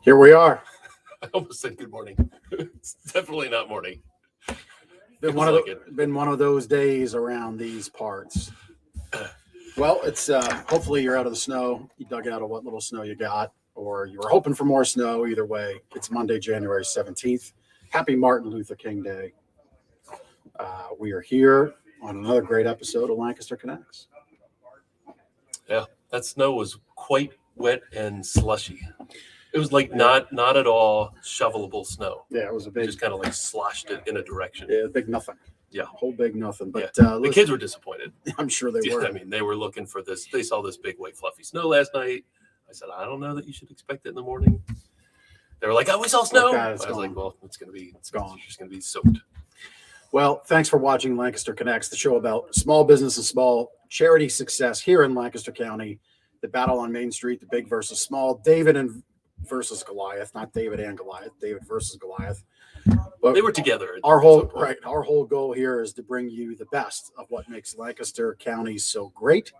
Here we are. I almost said good morning. It's definitely not morning. Been one of those days around these parts. Well, it's hopefully you're out of the snow. You dug out of what little snow you got, or you were hoping for more snow. Either way, it's Monday, January 17th. Happy Martin Luther King Day. We are here on another great episode of Lancaster Connects. Yeah, that snow was quite wet and slushy. It was like not at all shovelable snow. Yeah, it was a big. Just kind of like sloshed it in a direction. Yeah, big nothing. Yeah, whole big nothing. But the kids were disappointed. I'm sure they were. I mean, they were looking for this. They saw this big white fluffy snow last night. I said, I don't know that you should expect it in the morning. They were like, oh, we saw snow. Okay, I was gone. like, well, it's gone. It's just going to be soaked. Well, thanks for watching Lancaster Connects, the show about small business and small charity success here in Lancaster County. The battle on Main Street, the big versus small, David versus Goliath, not David and Goliath, David versus Goliath. But they were together. Our whole goal here is to bring you the best of what makes Lancaster County so great.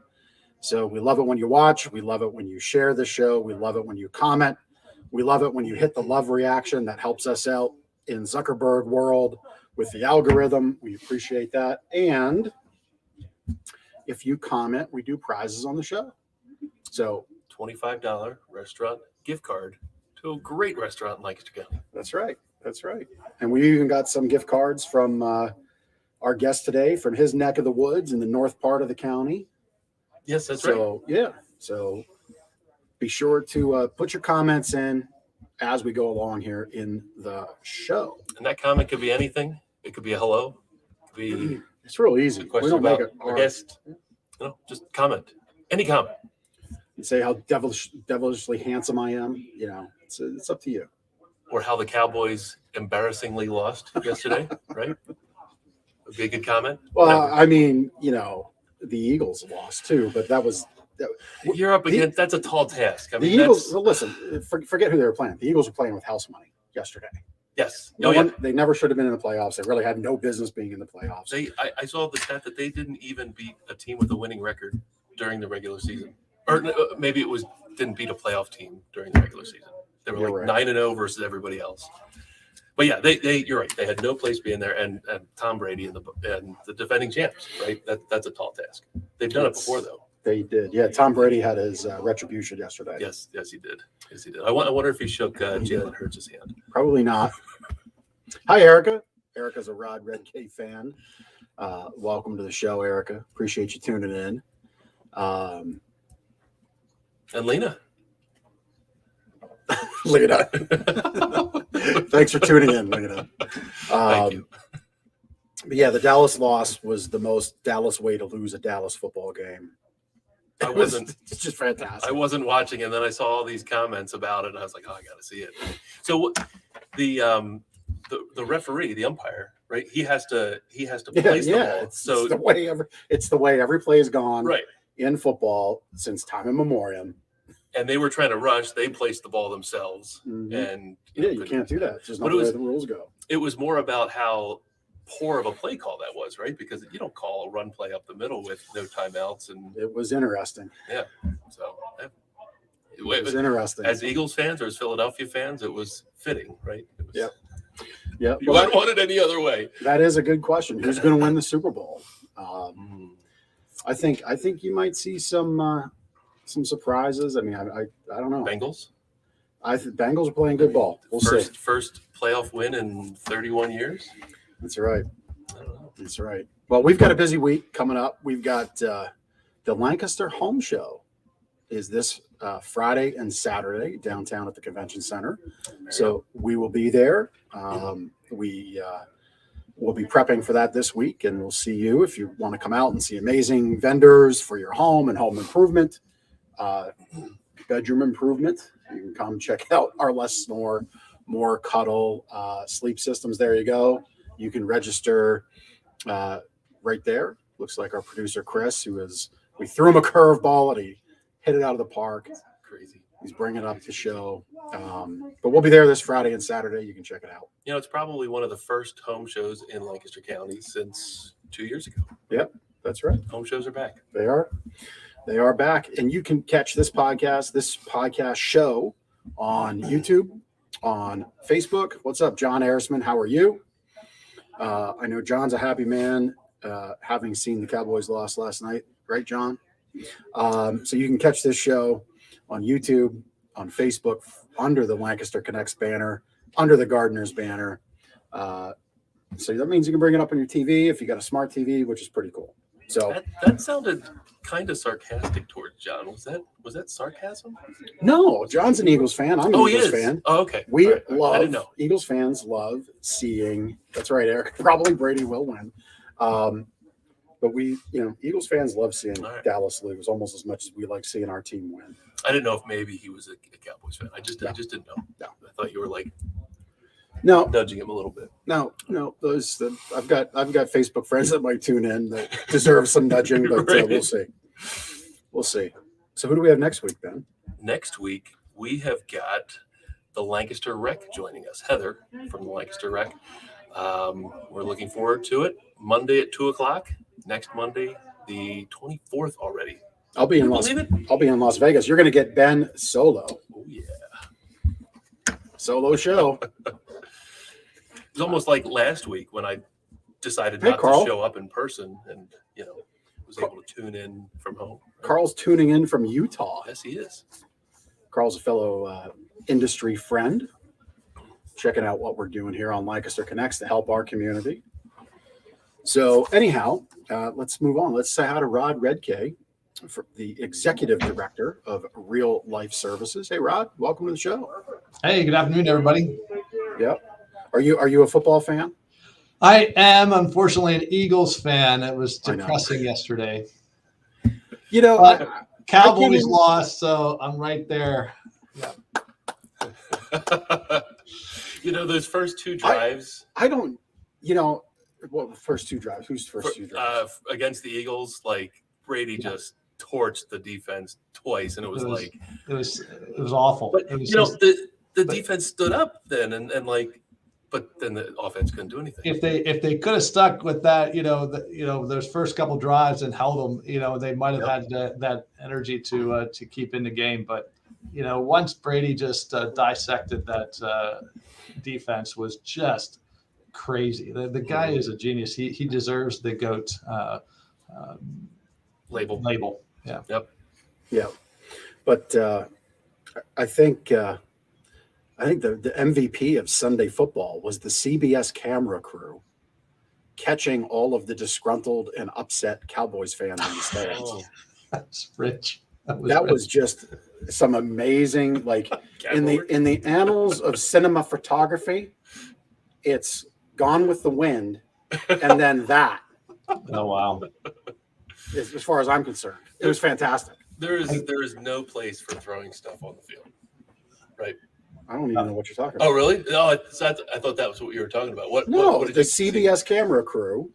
So we love it when you watch. We love it when you share the show. We love it when you comment. We love it when you hit the love reaction. That helps us out in Zuckerberg world with the algorithm. We appreciate that. And if you comment, we do prizes on the show. So $25 restaurant gift card to a great restaurant in Lancaster County. That's right. That's right. And we even got some gift cards from our guest today from his neck of the woods in the north part of the county. Yes, that's right. So, yeah. So be sure to put your comments in as we go along here in the show. And that comment could be anything. It could be a hello. It could be it's real easy. A question about our guest. Just comment. Any comment. You say how devilishly handsome I am. It's up to you. Or how the Cowboys embarrassingly lost yesterday, right? Would be a good comment. Well, I mean, the Eagles lost too, but you're up against. That's a tall task. I mean, the Eagles. Well, listen, forget who they were playing. The Eagles were playing with house money yesterday. Yes. They never should have been in the playoffs. They really had no business being in the playoffs. I saw the stat that they didn't even beat a team with a winning record during the regular season. Or maybe it was didn't beat a playoff team during the regular season. They were 9-0 versus everybody else. But yeah, you're right. They had no place being there, and Tom Brady and the defending champs, right? That's a tall task. They've done it before, though. They did. Yeah, Tom Brady had his retribution yesterday. Yes, he did. I wonder if he shook Jalen Hurts' hand. Probably not. Hi, Erica. Erica's a Rod Redcay fan. Welcome to the show, Erica. Appreciate you tuning in. And Lena. Lena. Thanks for tuning in, Lena. Thank you. But yeah, the Dallas loss was the most Dallas way to lose a Dallas football game. It's just fantastic. I wasn't watching, and then I saw all these comments about it, and I was like, "Oh, I got to see it." So the referee, the umpire, right? He has to place the ball. So it's the way every play has gone, right, in football since time immemorial. And they were trying to rush. They placed the ball themselves, and you can't do that. It's just not the way the rules go. It was more about how poor of a play call that was, right? Because you don't call a run play up the middle with no timeouts, and it was interesting. Yeah, so it was interesting. As Eagles fans or as Philadelphia fans, it was fitting, right? Yeah. You wouldn't want it any other way. That is a good question. Who's going to win the Super Bowl? I think you might see some surprises. I mean, I don't know. Bengals. I think Bengals are playing good ball. We'll see. First playoff win in 31 years. That's right. That's right. Well, we've got a busy week coming up. We've got the Lancaster Home Show is this Friday and Saturday downtown at the convention center. So we will be there. We'll be prepping for that this week, and we'll see you if you want to come out and see amazing vendors for your home and home improvement, bedroom improvement. You can come check out our Less Snore, More Cuddle sleep systems. There you go. You can register right there. Looks like our producer Chris, we threw him a curveball and he hit it out of the park. Crazy. He's bringing up the show. But we'll be there this Friday and Saturday. You can check it out. It's probably one of the first home shows in Lancaster County since 2 years ago. Yep, that's right. Home shows are back. They are back. And you can catch this podcast show on YouTube, on Facebook. What's up, John Arisman? How are you? I know John's a happy man, having seen the Cowboys lost last night. Right, John? So you can catch this show on YouTube, on Facebook, under the Lancaster Connects banner, under the Gardeners banner. So that means you can bring it up on your TV if you got a smart TV, which is pretty cool. So that sounded kind of sarcastic towards John. Was that sarcasm? No, John's an Eagles fan. I'm an Eagles fan. Oh, okay. We I love didn't know. Eagles fans love seeing. That's right, Eric. Probably Brady will win. But Eagles fans love seeing Dallas lose almost as much as we like seeing our team win. I didn't know if maybe he was a Cowboys fan. I just didn't know. No. I thought you were No, nudging him a little bit. No. I've got Facebook friends that might tune in that deserve some nudging, but Right. We'll see. So who do we have next week, Ben? Next week we have got the Lancaster Rec joining us. Heather from the Lancaster Rec. We're looking forward to it. Monday at 2:00. Next Monday, the 24th already. I'll be in Las Vegas. You're going to get Ben solo. Oh yeah. Solo show. It's almost like last week when I decided Hey, not Carl. to show up in person and, was able to tune in from home. Carl's tuning in from Utah. Yes, he is. Carl's a fellow industry friend, checking out what we're doing here on Lancaster Connects to help our community. So anyhow, let's move on. Let's say hi to Rod Redcay, the executive director of Real Life Services. Hey, Rod, welcome to the show. Hey, good afternoon, everybody. Yep. Are you a football fan? I am, unfortunately, an Eagles fan. It was depressing yesterday. Cowboys lost, so I'm right there. Yeah. Those first two drives. I don't. Well, the first two drives. Who's first two drives? Against the Eagles, Brady just torched the defense twice, and it was awful. But it was the defense stood up then, and but then the offense couldn't do anything. If they could have stuck with that, those first couple drives and held them, they might have had that energy to keep in the game. But once Brady just dissected that defense, was just crazy. The guy is a genius. He deserves the GOAT label. Yeah. Yep. Yeah. But I think the MVP of Sunday football was the CBS camera crew catching all of the disgruntled and upset Cowboys fans in the stands. Oh, That's rich. That was just some amazing, in the annals of cinema photography, it's Gone with the Wind, and then that. Oh wow! As far as I'm concerned, it was fantastic. There is no place for throwing stuff on the field, right? I don't even know what you're talking about. Oh, really? No, I thought that was what you were talking about. What the did you CBS camera crew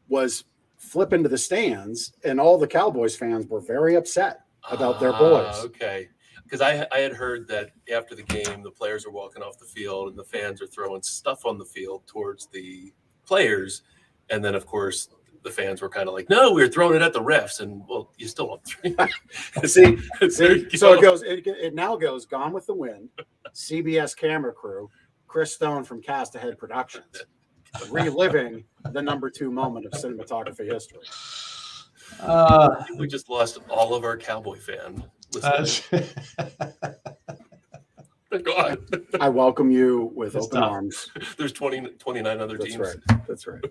was flipping to the stands, and all the Cowboys fans were very upset about their boys. Okay. Because I had heard that after the game, the players are walking off the field and the fans are throwing stuff on the field towards the players. And then, of course, the fans were kind of like, no, we were throwing it at the refs. And, well, you still don't. see, so it now goes Gone with the Wind, CBS camera crew, Chris Stone from Cast Ahead Productions, reliving the #2 moment of cinematography history. We just lost all of our Cowboy fan listeners. Go on. I welcome you with open arms. There's 29 other teams. That's right.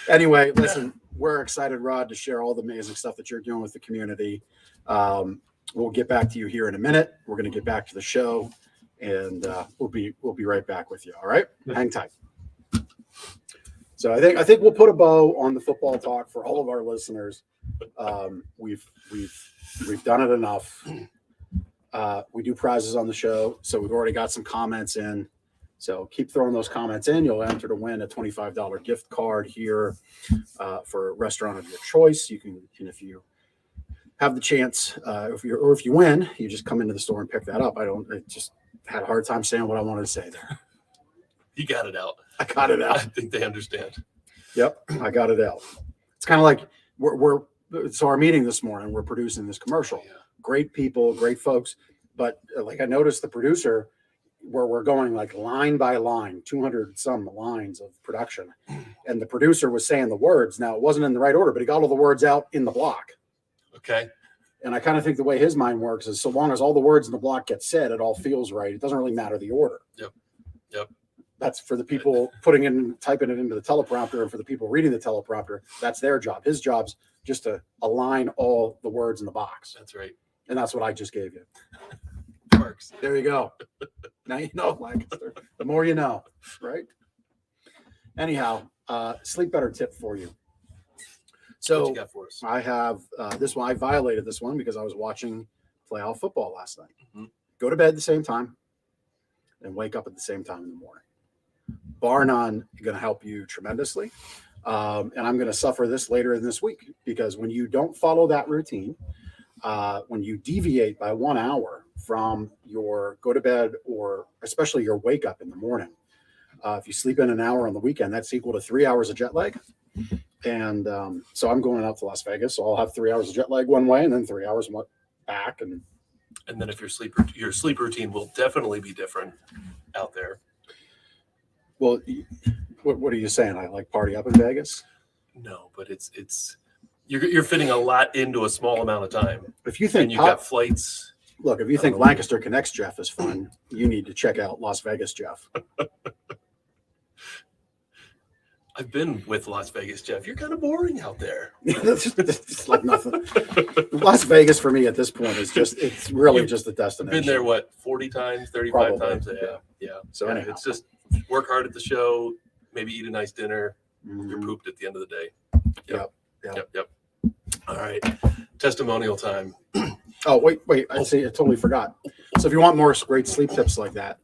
Anyway, listen, we're excited, Rod, to share all the amazing stuff that you're doing with the community. We'll get back to you here in a minute. We're going to get back to the show, and we'll be right back with you. All right, hang tight. So I think we'll put a bow on the football talk for all of our listeners. We've done it enough. We do prizes on the show, so we've already got some comments in. So keep throwing those comments in. You'll enter to win a $25 gift card here for a restaurant of your choice. You can, and if you have the chance, if you win, you just come into the store and pick that up. I just had a hard time saying what I wanted to say there. You got it out. I got it out. I think they understand. Yep, I got it out. It's kind of like so our meeting this morning, we're producing this commercial. Yeah. Great people, great folks, but like I noticed the producer, where we're going like line by line, 200 some lines of production, and the producer was saying the words. Now it wasn't in the right order, but he got all the words out in the block. Okay. And I kind of think the way his mind works is so long as all the words in the block get said, it all feels right. It doesn't really matter the order. Yep. That's for the people typing it into the teleprompter, and for the people reading the teleprompter, that's their job. His job's just to align all the words in the box. That's right. And that's what I just gave you. Works. There you go. Now you know, Lancaster. The more you know, right? Anyhow, sleep better tip for you. So What you got for us? I have this one. I violated this one because I was watching playoff football last night. Mm-hmm. Go to bed at the same time and wake up at the same time in the morning. Bar none, going to help you tremendously. And I'm going to suffer this later in this week, because when you don't follow that routine, when you deviate by 1 hour from your go to bed, or especially your wake up in the morning, if you sleep in an hour on the weekend, that's equal to 3 hours of jet lag. And so I'm going out to Las Vegas, so I'll have 3 hours of jet lag one way and then 3 hours back. And then if your sleep routine will definitely be different out there. Well, what are you saying? I like party up in Vegas? No, but it's you're fitting a lot into a small amount of time. If you think and you've got flights. Look, if you think Lancaster Connects Jeff is fun, you need to check out Las Vegas Jeff. I've been with Las Vegas Jeff. You're kind of boring out there. It's like nothing. Las Vegas for me at this point is it's really just a destination. Been there, what, 40 times, 35 Probably. times? Yeah. So anyhow. it's just work hard at the show, maybe eat a nice dinner. Mm-hmm. You're pooped at the end of the day. Yep. All right. Testimonial time. Oh, wait. I totally forgot. So if you want more great sleep tips like that,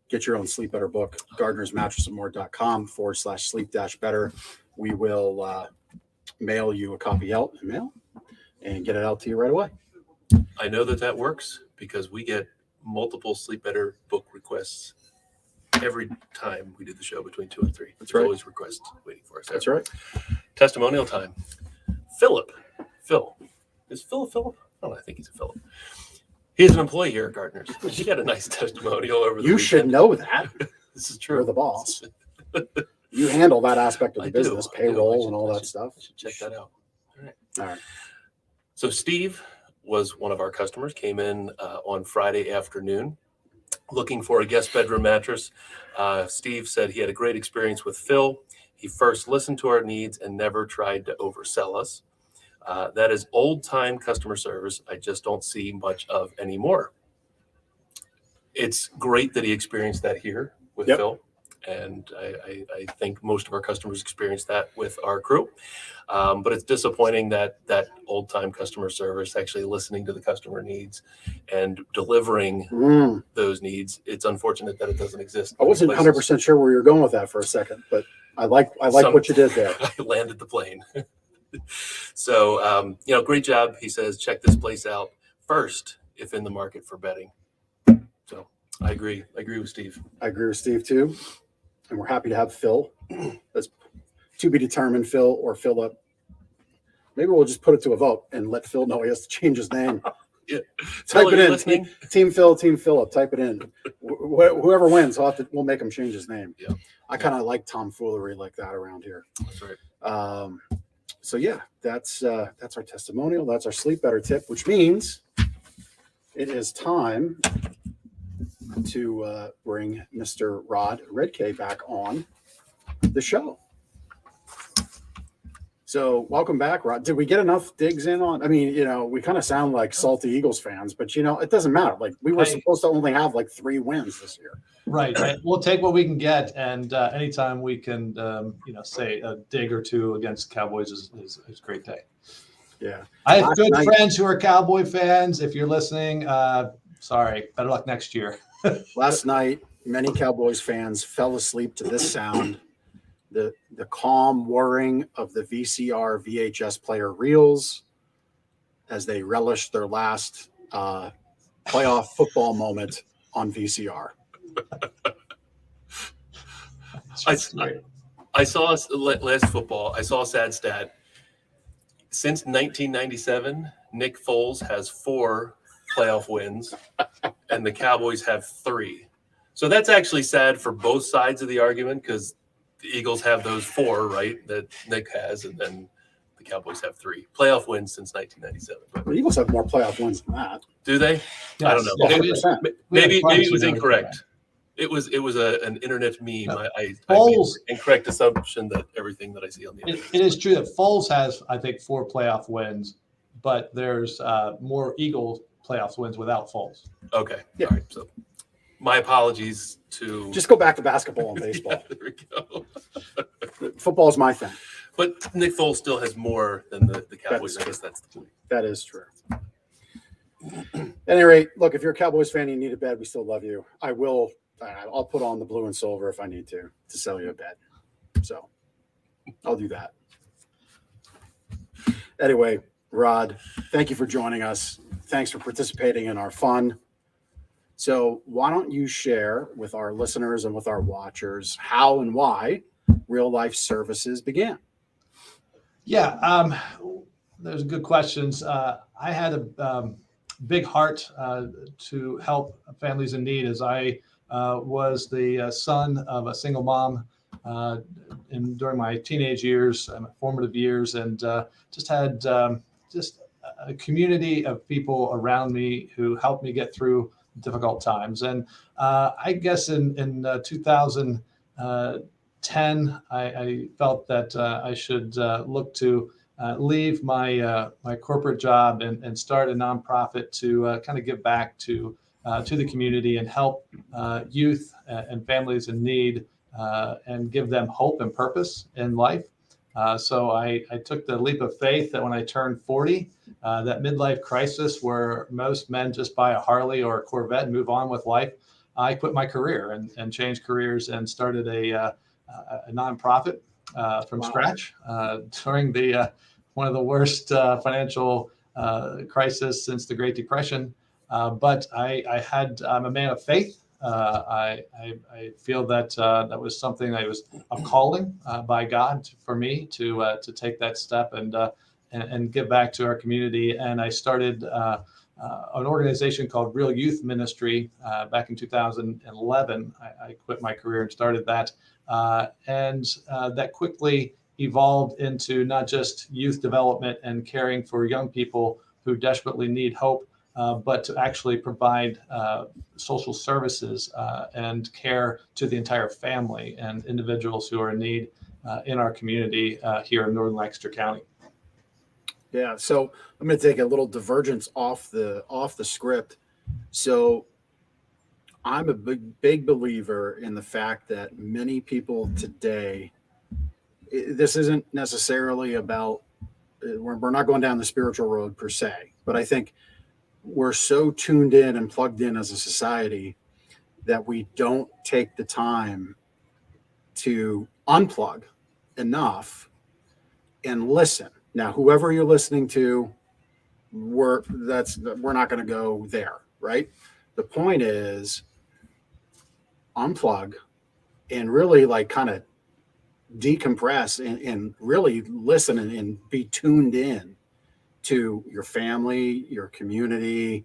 get your own Sleep Better book, gardnersmattressandmore.com/sleep-better. We will mail you a copy out in mail and get it out to you right away. I know that works because we get multiple Sleep Better book requests every time we do the show between 2 and 3. That's There's right. always requests waiting for us. That's right. Testimonial time. Phil. Is Phil a Philip? Oh, I think he's a Philip. He's an employee here at Gardner's. He got a nice testimonial over the You weekend. should know that. This is true. You're the boss. You handle that aspect of the I do. business, I payroll should- and all I that should- stuff. I should check that out. All right. So Steve was one of our customers, came in on Friday afternoon looking for a guest bedroom mattress. Steve said he had a great experience with Phil. He first listened to our needs and never tried to oversell us. That is old-time customer service I just don't see much of anymore. It's great that he experienced that here with Phil. And I think most of our customers experience that with our crew. But it's disappointing that old-time customer service, actually listening to the customer needs and delivering those needs, it's unfortunate that it doesn't exist. I wasn't 100% sure where you're going with that for a second, but I like what you did there. I landed the plane. So, great job. He says, check this place out first if in the market for bedding. So I agree. I agree with Steve. I agree with Steve too. And we're happy to have Phil. That's to be determined, Phil or Philip. Maybe we'll just put it to a vote and let Phil know he has to change his name. Yeah. Type Phil, it in. listening? Team Phil, Team Philip. Type it in. Whoever wins, we'll make him change his name. Yeah. I kind of like tomfoolery like that around here. That's right. So yeah, that's our testimonial. That's our Sleep Better tip, which means it is time to bring Mr. Rod Redcay back on the show. So welcome back, Rod. Did we get enough digs in on? I mean, we kind of sound like salty Eagles fans, but it doesn't matter. Like we were supposed to only have like 3 wins this year. Right. We'll take what we can get, and anytime we can, say a dig or two against Cowboys is a great day. Yeah. I have good friends who are Cowboy fans. If you're listening, sorry. Better luck next year. Last night, many Cowboys fans fell asleep to this sound. The calm whirring of the VCR VHS player reels as they relished their last playoff football moment on VCR. I saw last football. I saw a sad stat. Since 1997, Nick Foles has 4 playoff wins, and the Cowboys have 3. So that's actually sad for both sides of the argument because the Eagles have those 4, right, that Nick has, and then the Cowboys have 3 playoff wins since 1997. But the Eagles have more playoff wins than that. Do they? Yes. I don't know. Maybe it was incorrect. It was an internet meme. No. I made an incorrect assumption that everything that I see on the internet. It is true that Foles has, I think, 4 playoff wins, but there's more Eagles playoff wins without Foles. Okay. Yeah. All right. So my apologies to. Just go back to basketball and baseball. There we go. Football is my thing. But Nick Foles still has more than the Cowboys. I guess that's the point. That is true. At any rate, look, if you're a Cowboys fan and you need a bed, we still love you. I'll put on the blue and silver if I need to sell you a bed. So I'll do that. Anyway, Rod, thank you for joining us. Thanks for participating in our fun. So why don't you share with our listeners and with our watchers how and why Real Life Services began? Yeah, those are good questions. I had a big heart to help families in need as I was the son of a single mom during my teenage years, my formative years, and just had just a community of people around me who helped me get through difficult times. And I guess in 2010, I felt that I should look to leave my corporate job and start a nonprofit to kind of give back to the community and help youth and families in need and give them hope and purpose in life. So I took the leap of faith that when I turned 40, that midlife crisis where most men just buy a Harley or a Corvette and move on with life, I quit my career and changed careers and started a nonprofit from scratch during one of the worst financial crisis since the Great Depression. But I'm a man of faith. I feel that that was something that was a calling by God for me to take that step and give back to our community. And I started an organization called Real Youth Ministry back in 2011. I quit my career and started that, and that quickly evolved into not just youth development and caring for young people who desperately need hope, but to actually provide social services and care to the entire family and individuals who are in need in our community here in Northern Lancaster County. Yeah, so I'm going to take a little divergence off the script. So I'm a big believer in the fact that many people today, this isn't necessarily about, we're not going down the spiritual road per se, but I think we're so tuned in and plugged in as a society that we don't take the time to unplug enough and listen. Now, whoever you're listening to, we're not going to go there, right? The point is unplug and really like kind of decompress and really listen and be tuned in to your family, your community,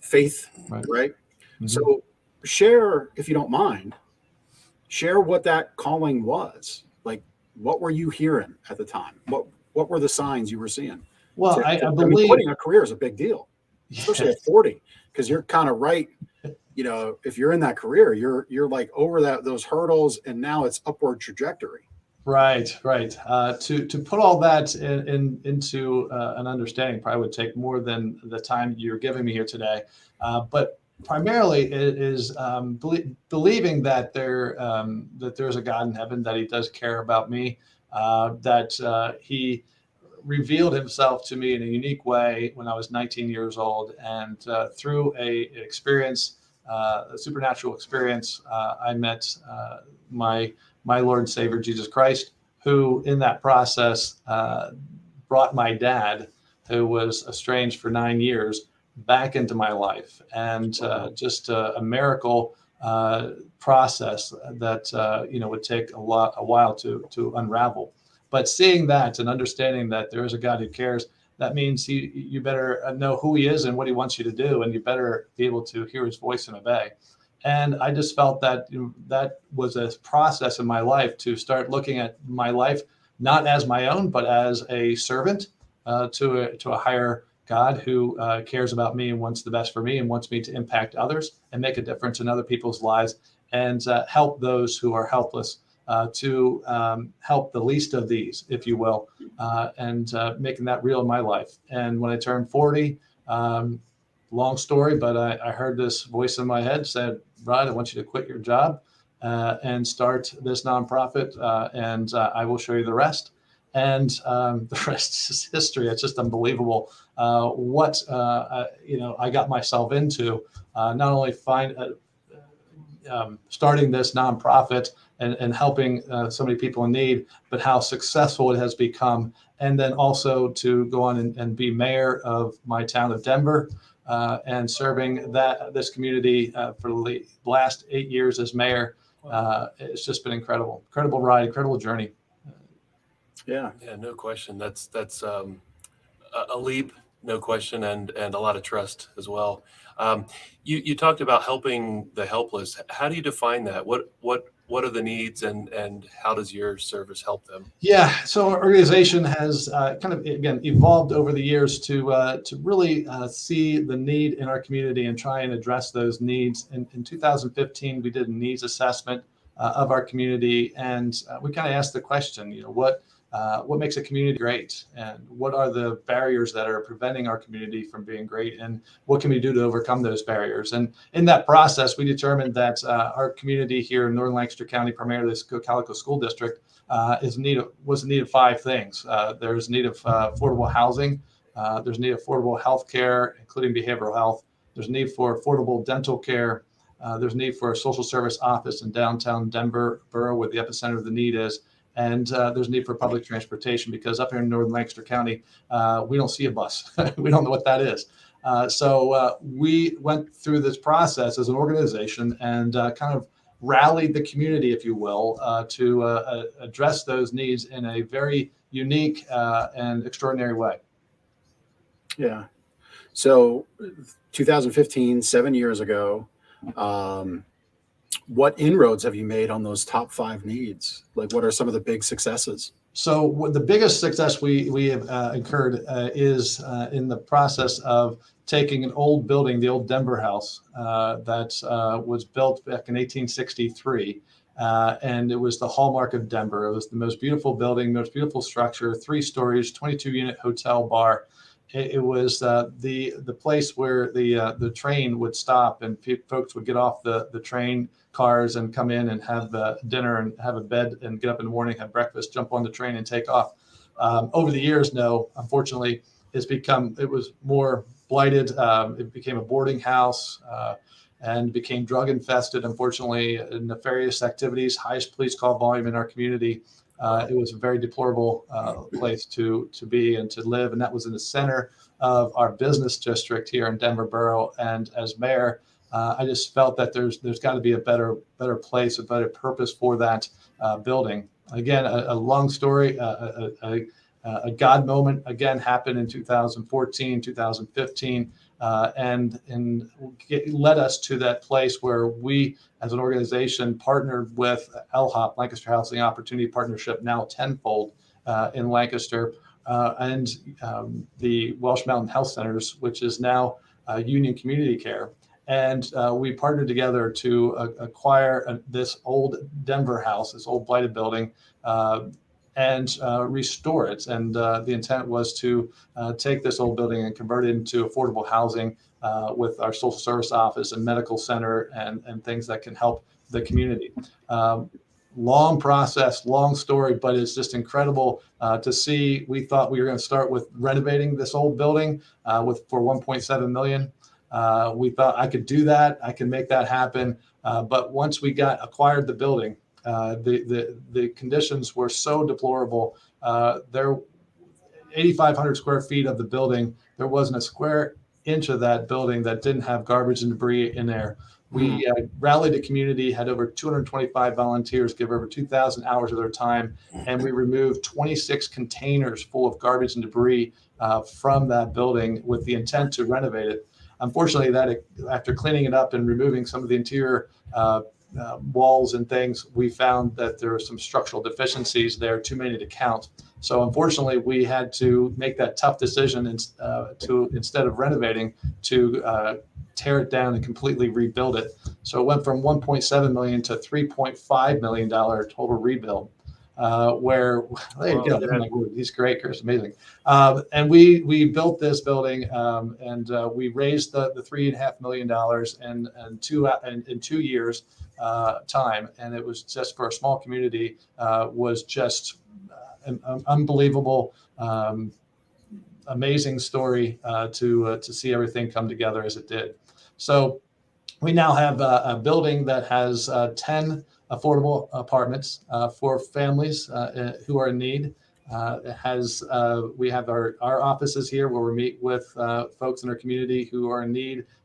faith, right? Mm-hmm. So share, if you don't mind, share what that calling was. Like, what were you hearing at the time? What were the signs you were seeing? Well, I believe quitting a career is a big deal, especially at 40, because you're kind of right. If you're in that career, you're like over those hurdles, and now it's upward trajectory. Right, right. To put all that into an understanding probably would take more than the time you're giving me here today. But primarily, it is believing that that there's a God in heaven, that He does care about me, that He revealed Himself to me in a unique way when I was 19 years old, and through a supernatural experience, I met my Lord and Savior Jesus Christ, who in that process brought my dad, who was estranged for 9 years, back into my life, and just a miracle process that would take a while to unravel. But seeing that and understanding that there is a God who cares, that means you better know who He is and what He wants you to do, and you better be able to hear His voice and obey. And I just felt that that was a process in my life to start looking at my life not as my own, but as a servant to a higher God who cares about me and wants the best for me and wants me to impact others and make a difference in other people's lives and help those who are helpless, to help the least of these, if you will, and making that real in my life. And when I turned 40, long story, but I heard this voice in my head said, Rod, I want you to quit your job and start this nonprofit, and I will show you the rest. And the rest is history. It's just unbelievable what I got myself into. Not only starting this nonprofit and helping so many people in need, but how successful it has become. And then also to go on and be mayor of my town of Denver, and serving this community for the last 8 years as mayor. It's just been incredible ride, incredible journey. Yeah, no question. That's a leap, no question, and a lot of trust as well. You talked about helping the helpless. How do you define that? What are the needs, and how does your service help them? Yeah, so our organization has kind of, again, evolved over the years to really see the need in our community and try and address those needs. In 2015, we did a needs assessment of our community, and we kind of asked the question, what makes a community great, and what are the barriers that are preventing our community from being great, and what can we do to overcome those barriers? And in that process, we determined that our community here in Northern Lancaster County, primarily this Cocalico School District, was in need of five things. There's need of affordable housing. There's need of affordable health care, including behavioral health. There's need for affordable dental care. There's need for a social service office in downtown Denver borough, where the epicenter of the need is. And there's need for public transportation, because up here in Northern Lancaster County, we don't see a bus. We don't know what that is. So we went through this process as an organization and kind of rallied the community, if you will, to address those needs in a very unique and extraordinary way. Yeah. So 2015, 7 years ago, what inroads have you made on those top five needs? Like, what are some of the big successes? So the biggest success we have incurred is in the process of taking an old building, the old Denver House, that was built back in 1863. And it was the hallmark of Denver. It was the most beautiful building, most beautiful structure, 3 stories, 22-unit hotel bar. It was the place where the train would stop, and folks would get off the train cars and come in and have dinner and have a bed and get up in the morning, have breakfast, jump on the train and take off. Over the years, no, unfortunately, it was more blighted. It became a boarding house and became drug infested. Unfortunately, nefarious activities, highest police call volume in our community. It was a very deplorable place to be and to live. And that was in the center of our business district here in Denver Borough. And as mayor, I just felt that there's got to be a better place, a better purpose for that building. Again, a long story, a God moment again happened in 2014, 2015, and led us to that place where we, as an organization, partnered with LHOP, Lancaster Housing Opportunity Partnership, now tenfold in Lancaster, and the Welsh Mountain Health Centers, which is now Union Community Care. And we partnered together to acquire this old Denver house, this old blighted building, and restore it. And the intent was to take this old building and convert it into affordable housing with our social service office and medical center and things that can help the community. Long process, long story, but it's just incredible to see. We thought we were going to start with renovating this old building for 1.7 million. We thought I could do that. I can make that happen. But once we acquired the building, the conditions were so deplorable. There, 8,500 square feet of the building, there wasn't a square inch of that building that didn't have garbage and debris in there. We rallied the community, had over 225 volunteers give over 2,000 hours of their time, and we removed 26 containers full of garbage and debris from that building with the intent to renovate it. Unfortunately, after cleaning it up and removing some of the interior walls and things, we found that there were some structural deficiencies there, too many to count. So unfortunately, we had to make that tough decision instead of renovating, to tear it down and completely rebuild it. So it went from 1.7 million to $3.5 million total rebuild. Where there you go. Yeah. He's great, Chris, amazing. And we built this building, and we raised the $3.5 million in 2 years time, and it was just for a small community. Was just an unbelievable, amazing story to see everything come together as it did. So we now have a building that has 10 affordable apartments for families who are in need. We have our offices here where we meet with folks in our community who are in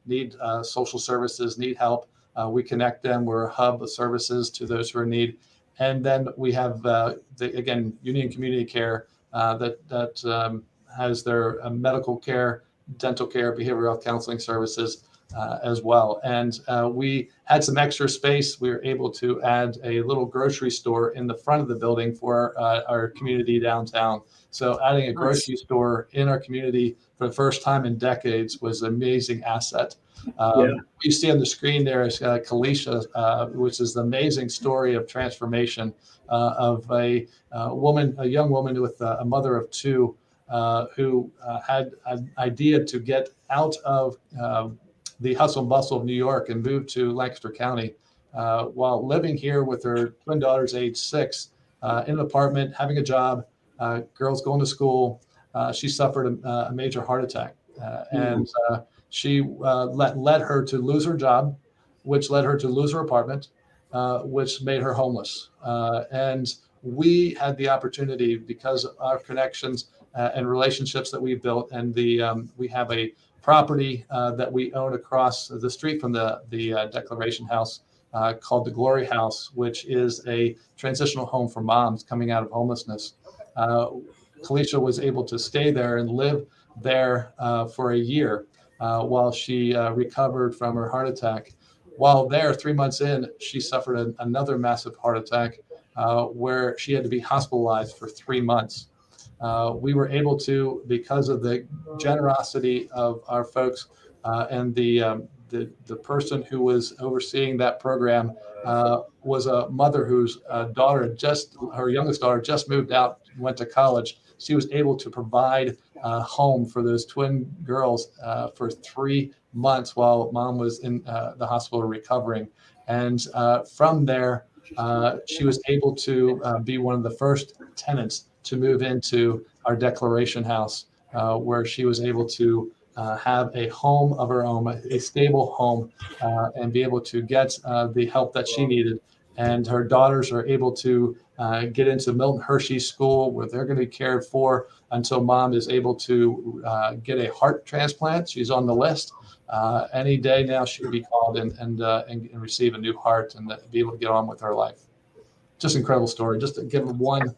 need social services, need help. We connect them. We're a hub of services to those who are in need. And then we have, again, Union Community Care that has their medical care, dental care, behavioral health counseling services as well. And we had some extra space. We were able to add a little grocery store in the front of the building for our community downtown. So adding a grocery store in our community for the first time in decades was an amazing asset. You see on the screen there is Cocalico, which is an amazing story of transformation of a young woman with a mother of two who had an idea to get out of the hustle and bustle of New York and move to Lancaster County while living here with her twin daughters, age 6, in an apartment, having a job, girls going to school. She suffered a major heart attack, and she led her to lose her job, which led her to lose her apartment, which made her homeless. And we had the opportunity, because of our connections and relationships that we've built, and we have a property that we own across the street from the Declaration House called the Glory House, which is a transitional home for moms coming out of homelessness. Cocalico was able to stay there and live there for a year while she recovered from her heart attack. While there, 3 months in, she suffered another massive heart attack where she had to be hospitalized for 3 months. We were able to, because of the generosity of our folks and the person who was overseeing that program was a mother whose her youngest daughter just moved out, went to college. She was able to provide a home for those twin girls for 3 months while mom was in the hospital recovering. And from there, she was able to be one of the first tenants to move into our Declaration House, where she was able to have a home of her own, a stable home, and be able to get the help that she needed. And her daughters are able to get into Milton Hershey School, where they're going to be cared for until mom is able to get a heart transplant. She's on the list. Any day now she could be called and receive a new heart and be able to get on with her life. Just incredible story. Just to give one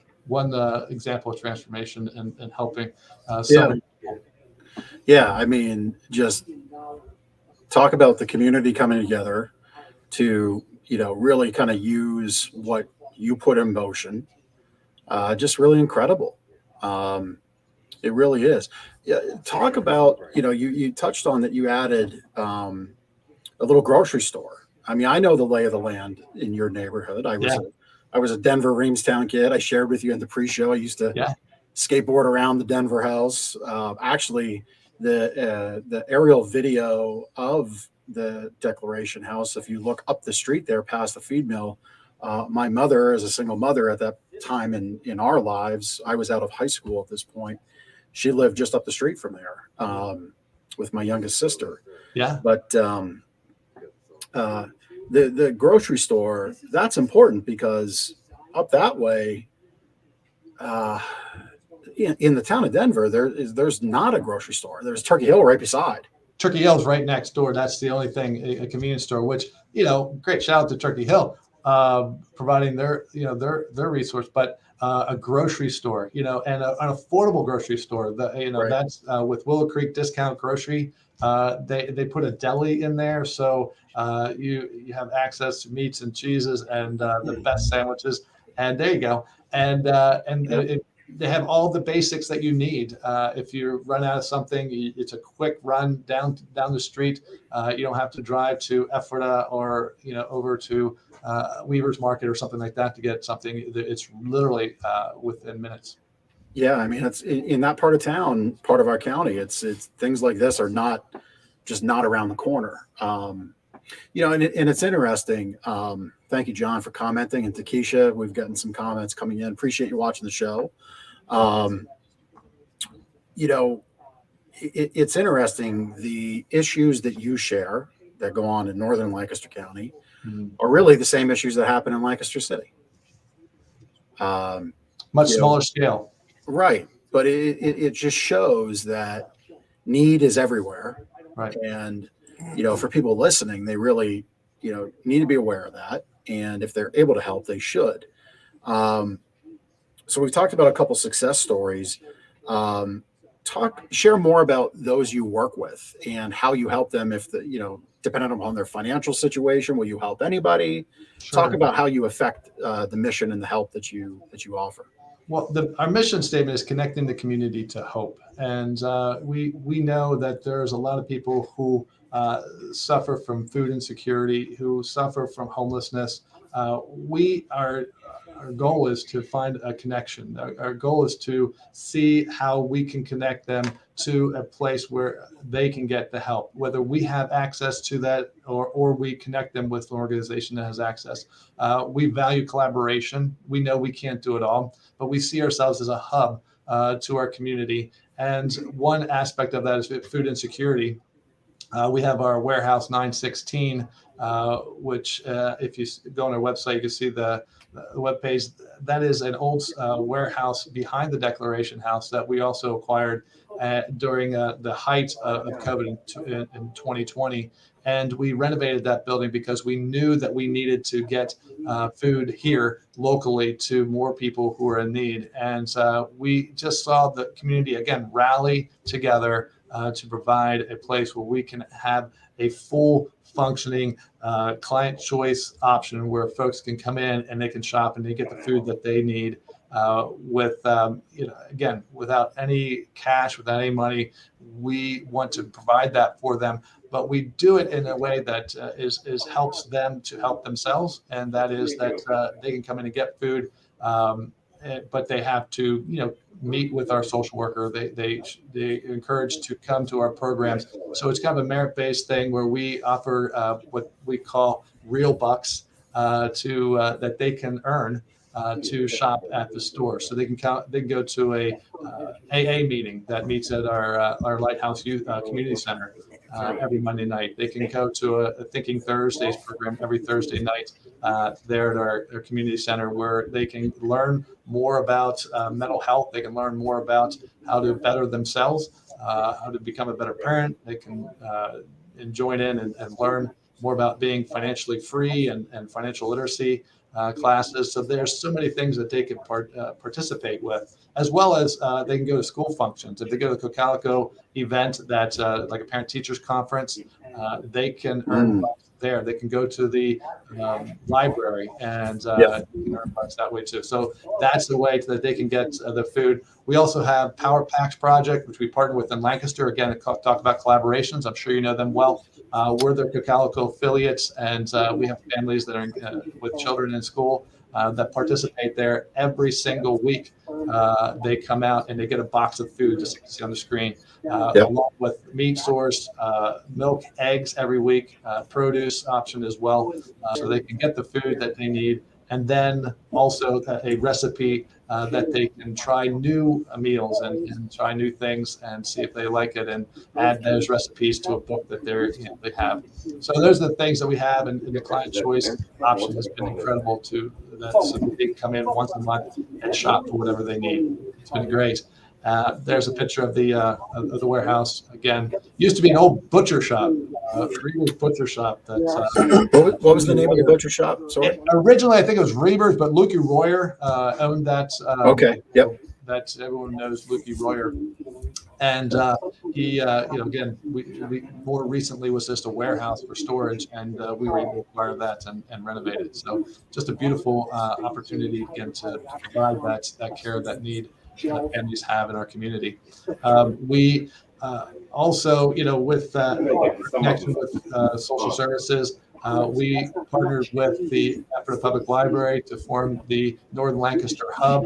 example of transformation and helping so many people. Yeah, I mean, just talk about the community coming together to, really kind of use what you put in motion. Just really incredible. It really is. Yeah, talk about, you touched on that you added a little grocery store. I mean, I know the lay of the land in your neighborhood. I was a Denver Reamstown kid. I shared with you in the pre-show. I used to skateboard around the Denver house. Actually, the aerial video of the Declaration House, if you look up the street there past the feed mill, my mother, as a single mother at that time in our lives, I was out of high school at this point. She lived just up the street from there with my youngest sister. Yeah. But the grocery store, that's important because up that way, in the town of Denver, there's not a grocery store. There's Turkey Hill right beside. Turkey Hill's right next door. That's the only thing, a convenience store, which, great shout out to Turkey Hill, providing their resource, but a grocery store, and an affordable grocery store that's with Willow Creek Discount Grocery. They put a deli in there. So you have access to meats and cheeses and the best sandwiches. And there you go. And they have all the basics that you need. If you run out of something, it's a quick run down the street. You don't have to drive to Ephrata or over to Weaver's Market or something like that to get something. It's literally within minutes. Yeah, I mean, it's in that part of town, part of our county. It's things like this are not around the corner. And it's interesting. Thank you, John, for commenting, and Takesha. We've gotten some comments coming in. Appreciate you watching the show. It's interesting. The issues that you share that go on in northern Lancaster County are really the same issues that happen in Lancaster City. Much smaller scale. Right. But it just shows that need is everywhere. Right. And, for people listening, they really, need to be aware of that. And if they're able to help, they should. So we've talked about a couple success stories. Share more about those you work with and how you help them. If depending upon their financial situation, will you help anybody? Sure. Talk about how you affect the mission and the help that you offer. Well, our mission statement is connecting the community to hope. And we know that there's a lot of people who suffer from food insecurity, who suffer from homelessness. Our goal is to find a connection. Our goal is to see how we can connect them to a place where they can get the help, whether we have access to that or we connect them with an organization that has access. We value collaboration. We know we can't do it all, but we see ourselves as a hub to our community. And one aspect of that is food insecurity. We have our Warehouse 916, which if you go on our website, you can see the webpage. That is an old warehouse behind the Declaration House that we also acquired during the height of COVID in 2020. And we renovated that building because we knew that we needed to get food here locally to more people who are in need. And we just saw the community, again, rally together to provide a place where we can have a full functioning client choice option where folks can come in and they can shop and they get the food that they need again, without any cash, without any money. We want to provide that for them, but we do it in a way that is helps them to help themselves. And that is that they can come in and get food, but they have to, meet with our social worker. They encourage to come to our programs. So it's kind of a merit-based thing where we offer what we call real bucks that they can earn to shop at the store. So they can go to a AA meeting that meets at our Lighthouse Youth Community Center every Monday night. They can go to a Thinking Thursdays program every Thursday night there at our community center, where they can learn more about mental health. They can learn more about how to better themselves, how to become a better parent. They can join in and learn more about being financially free and financial literacy classes. So there's so many things that they can participate with, as well as they can go to school functions. If they go to the Cocalico event that's like a parent-teachers conference, they can earn bucks there. They can go to the library and earn bucks that way too. So that's the way that they can get the food. We also have Power Packs Project, which we partner with in Lancaster. Again, talk about collaborations. I'm sure you know them well. We're their Cocalico affiliates, and we have families that are with children in school that participate there every single week. They come out and they get a box of food, just like you see on the screen, along with meat source, milk, eggs every week, produce option as well, so they can get the food that they need. And then also a recipe that they can try new meals and try new things and see if they like it, and add those recipes to a book that they have. So those are the things that we have, and the client choice option has been incredible too. So they can come in once a month and shop for whatever they need. It's been great. There's a picture of the warehouse. Again, used to be an old butcher shop, Reber's Butcher Shop. What was the name of the butcher shop? Sorry. Originally, I think it was Reber's, but Lukey Royer owned that. Okay. Yep. That everyone knows Lukey Royer, and he, again, we more recently was just a warehouse for storage, and we were able to acquire that and renovate it. So just a beautiful opportunity again to provide that care, that need families have in our community. We also, with connection with social services, we partnered with the Ephrata Public Library to form the Northern Lancaster Hub,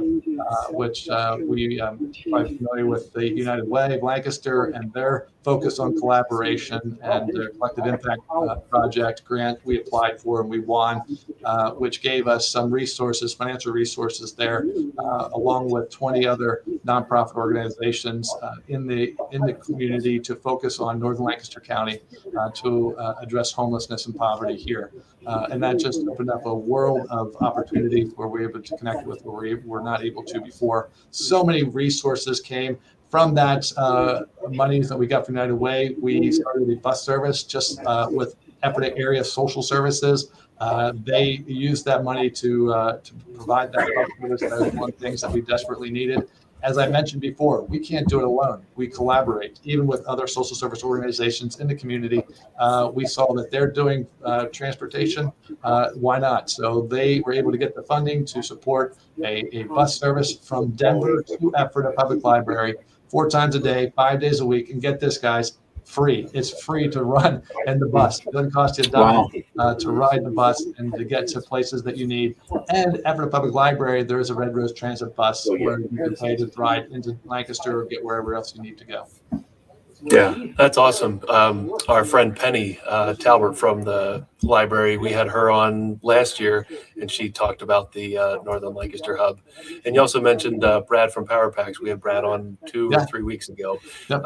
which we are familiar with the United Way of Lancaster and their focus on collaboration and their collective impact project grant we applied for and we won, which gave us some resources, financial resources there, along with 20 other nonprofit organizations in the community to focus on Northern Lancaster County to address homelessness and poverty here. And that just opened up a world of opportunities where we're able to connect with where we were not able to before. So many resources came from that monies that we got from United Way. We started a bus service just with Ephrata Area Social Services. They used that money to provide that bus service. That was one of the things that we desperately needed. As I mentioned before, we can't do it alone. We collaborate, even with other social service organizations in the community. We saw that they're doing transportation. Why not? So they were able to get the funding to support a bus service from Denver to Ephrata Public Library 4 times a day, 5 days a week. And get this, guys, free. It's free to run in the bus. It doesn't cost you a dime to ride the bus and to get to places that you need. And Ephrata Public Library, there is a Red Rose Transit bus where you can pay to ride into Lancaster or get wherever else you need to go. Yeah, that's awesome. Our friend Penny Talbert from the library, we had her on last year, and she talked about the Northern Lancaster Hub. And you also mentioned Brad from Power Packs. We had Brad on 2 or 3 weeks ago. Yep.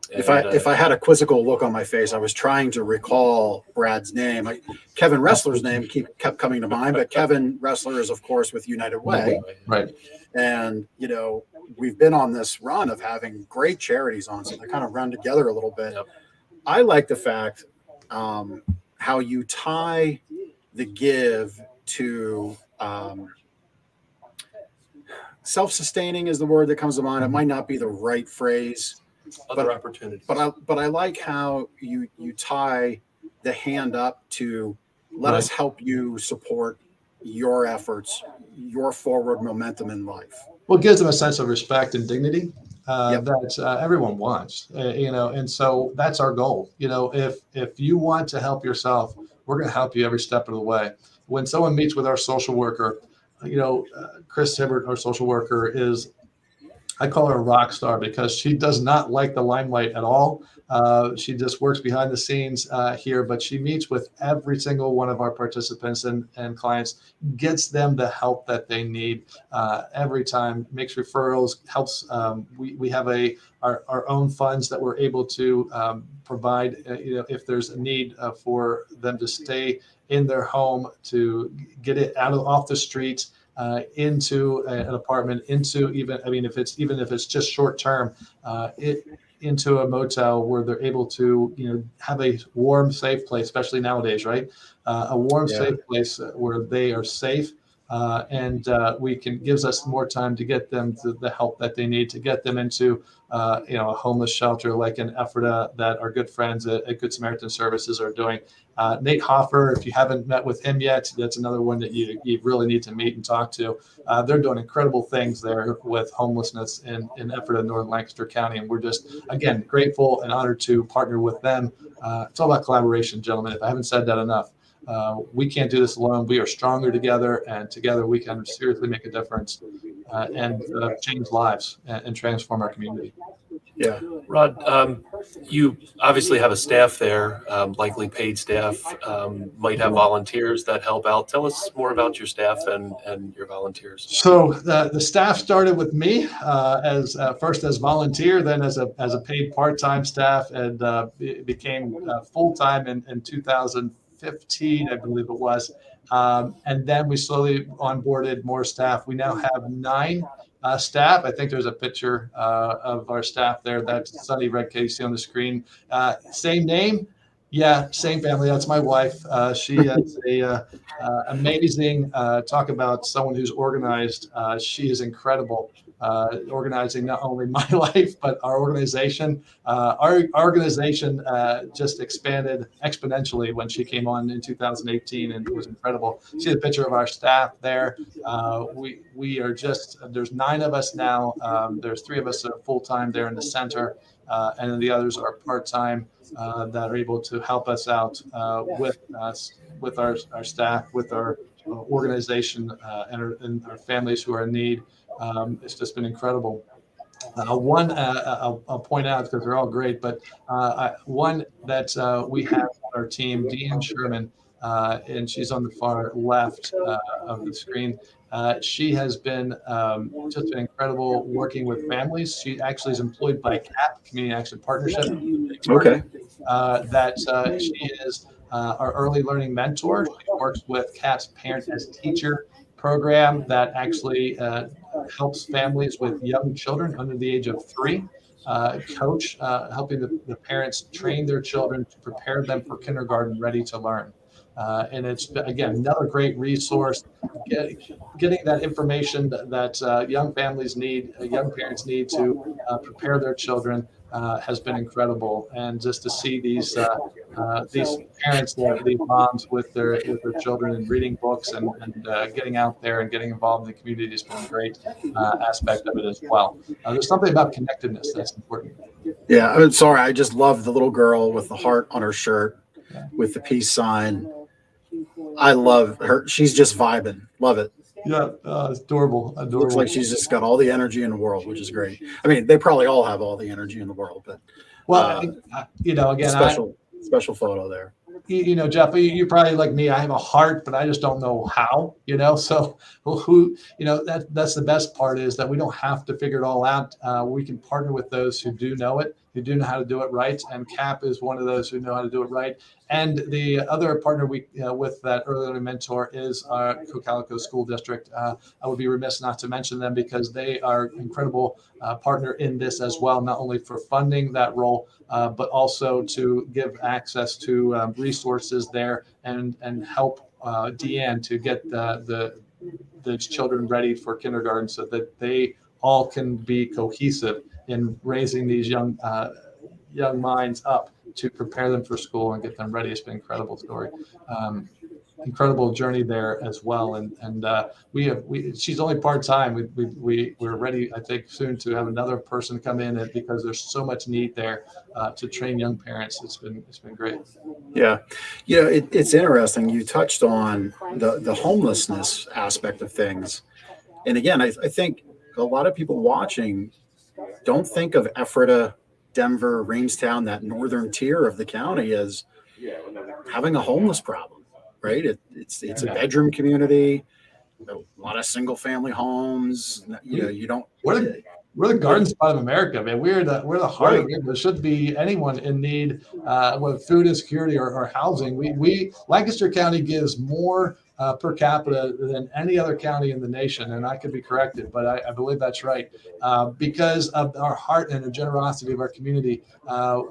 If I had a quizzical look on my face, I was trying to recall Brad's name. Kevin Ressler's name kept coming to mind, but Kevin Ressler is, of course, with United Way. Right. And, we've been on this run of having great charities on, so they kind of run together a little bit. Yep. I like the fact how you tie the give to self-sustaining is the word that comes to mind. It might not be the right phrase. Other opportunities. But I like how you tie the hand up to let us help you support your efforts, your forward momentum in life. Well, it gives them a sense of respect and dignity that everyone wants, and so that's our goal. If you want to help yourself, we're going to help you every step of the way. When someone meets with our social worker, Chris Hibbert, our social worker, is, I call her a rock star because she does not like the limelight at all. She just works behind the scenes here, but she meets with every single one of our participants and clients, gets them the help that they need every time, makes referrals, helps. We have our own funds that we're able to provide, if there's a need for them to stay in their home, to get it off the streets, into an apartment, into if it's just short term, into a motel where they're able to have a warm, safe place, especially nowadays, right? A warm, safe place where they are safe, and gives us more time to get them to the help that they need, to get them into a homeless shelter like in Ephrata that our good friends at Good Samaritan Services are doing. Nate Hoffer, if you haven't met with him yet, that's another one that you really need to meet and talk to. They're doing incredible things there with homelessness in effort in Northern Lancaster County. And we're just, again, grateful and honored to partner with them. It's all about collaboration, gentlemen. If I haven't said that enough, we can't do this alone. We are stronger together, and together we can seriously make a difference and change lives and transform our community. Yeah. Rod, you obviously have a staff there, likely paid staff, might have volunteers that help out. Tell us more about your staff and your volunteers. So the staff started with me as first as volunteer, then as a paid part-time staff, and became full-time in 2015, I believe it was. And then we slowly onboarded more staff. We now have 9 staff. I think there's a picture of our staff there. That's Sunny Redcay, you see on the screen. Same name. Yeah, same family. That's my wife. She is a amazing, talk about someone who's organized. She is incredible, organizing not only my life, but our organization. Our organization just expanded exponentially when she came on in 2018, and it was incredible. See the picture of our staff there. We are just, there's 9 of us now. There's 3 of us that are full-time there in the center, and then the others are part-time. That are able to help us out with our staff, with our organization, and our families who are in need. It's just been incredible. One I'll point out because they're all great, but one that we have on our team, Deanne Sherman, and she's on the far left of the screen. She has been just been incredible working with families. She actually is employed by CAP, Community Action Partnership. Okay. She is our early learning mentor. She works with CAP's Parent as Teacher program that actually helps families with young children under the age of 3. Coach, helping the parents train their children to prepare them for kindergarten, ready to learn. And it's, again, another great resource. Getting that information that young families need, young parents need to prepare their children has been incredible. And just to see these parents, these moms with their children and reading books and getting out there and getting involved in the community has been a great aspect of it as well. There's something about connectedness that's important. Yeah, I'm sorry. I just love the little girl with the heart on her shirt with the peace sign. I love her. She's just vibing. Love it. Yeah, it's adorable. Looks like she's just got all the energy in the world, which is great. I mean, they probably all have all the energy in the world, but again, special photo there. Jeff, you're probably like me. I have a heart, but I just don't know how. So that's the best part is that we don't have to figure it all out. We can partner with those who do know it, who do know how to do it right, and CAP is one of those who know how to do it right. And the other partner with that early learning mentor is our Cocalico School District. I would be remiss not to mention them because they are an incredible partner in this as well, not only for funding that role, but also to give access to resources there and help Deanne to get the children ready for kindergarten so that they all can be cohesive in raising these young minds up to prepare them for school and get them ready. It's been an incredible story. Incredible journey there as well. And she's only part-time. We're ready, I think, soon to have another person come in because there's so much need there to train young parents. It's been great. Yeah. It's interesting. You touched on the homelessness aspect of things. And again, I think a lot of people watching don't think of Ephrata, Denver, Rainstown, that northern tier of the county as having a homeless problem, right? It's a bedroom community, a lot of single family homes. You don't. We're the garden spot of America, man. We're the heart of it. There shouldn't be anyone in need with food insecurity or housing. We Lancaster County gives more per capita than any other county in the nation, and I could be corrected, but I believe that's right. Because of our heart and the generosity of our community,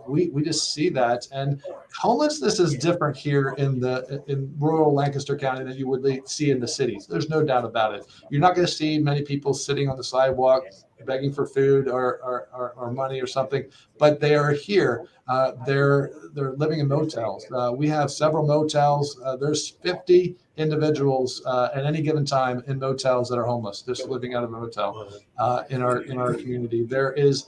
we just see that. And homelessness is different here in rural Lancaster County than you would see in the cities. There's no doubt about it. You're not going to see many people sitting on the sidewalk begging for food or money or something, but they are here. they're living in motels. We have several motels. There's 50 individuals at any given time in motels that are homeless, just living out of a motel in our community. There is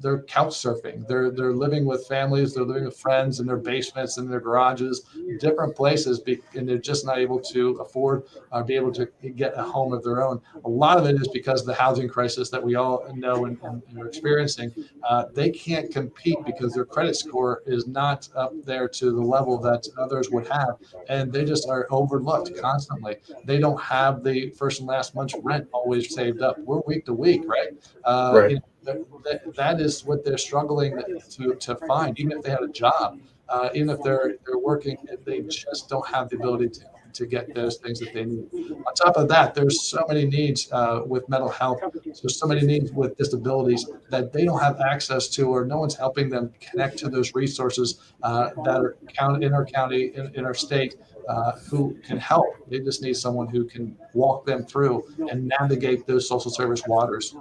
they're couch surfing. They're living with families. They're living with friends in their basements, in their garages, different places, and they're just not able to afford or be able to get a home of their own. A lot of it is because of the housing crisis that we all know and are experiencing. They can't compete because their credit score is not up there to the level that others would have, and they just are overlooked constantly. They don't have the first and last month's rent always saved up. We're week to week, right? Right. You know, that is what they're struggling to find, even if they had a job, even if they're working, they just don't have the ability to get those things that they need. On top of that, there's so many needs with mental health. There's so many needs with disabilities that they don't have access to, or no one's helping them connect to those resources that are in our county, in our state, who can help. They just need someone who can walk them through and navigate those social service waters.